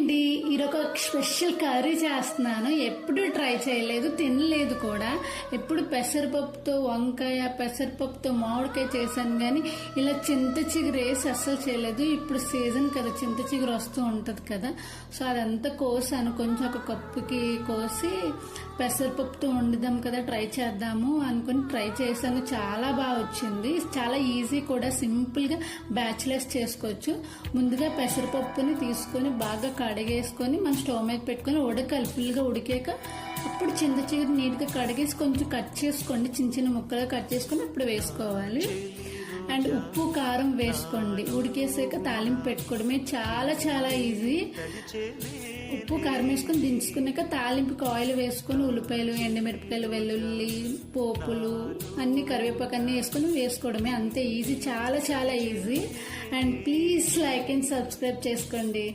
అండి, ఈరొక special curry చేస్తున్నాను. ఎప్పుడు ట్రై చేయలేదు, తినలేదు కూడా. ఎప్పుడు పెసరపప్పుతో వంకాయ, పెసరపప్పుతో మామిడికాయ చేశాను, కానీ ఇలా చింత చిగురు వేసి అస్సలు చేయలేదు. ఇప్పుడు సీజన్ కదా, చింత చిగురు వస్తూ ఉంటుంది కదా, సో అదంతా కోసాను. కొంచెం ఒక కప్పుకి కోసి పెసరపప్పుతో వండుదాం కదా, ట్రై చేద్దాము అనుకుని ట్రై చేశాను. చాలా బాగా వచ్చింది. చాలా ఈజీ కూడా, సింపుల్ గా బ్యాచిలర్స్ చేసుకోవచ్చు. ముందుగా పెసరపప్పుని తీసుకొని బాగా కడిగేసుకొని మన స్టవ్ మీద పెట్టుకొని ఉడకాలి. ఫుల్గా ఉడికాక అప్పుడు చింత చిగురు నీట్గా కడిగేసి కొంచెం కట్ చేసుకోండి, చిన్న చిన్న ముక్కలు కట్ చేసుకొని అప్పుడు వేసుకోవాలి. అండ్ ఉప్పు కారం వేసుకోండి. ఉడికేసాక తాలింపు పెట్టుకోవడమే, చాలా చాలా ఈజీ. ఉప్పు కారం వేసుకొని దించుకున్నాక తాలింపుకి ఆయిల్ వేసుకొని ఉల్లిపాయలు, ఎండుమిరపకాయలు, వెల్లుల్లి, పోపులు అన్ని, కరివేపాకు అన్ని వేసుకొని వేసుకోవడమే. అంతే ఈజీ, చాలా చాలా easy. And please like and subscribe చేసుకోండి.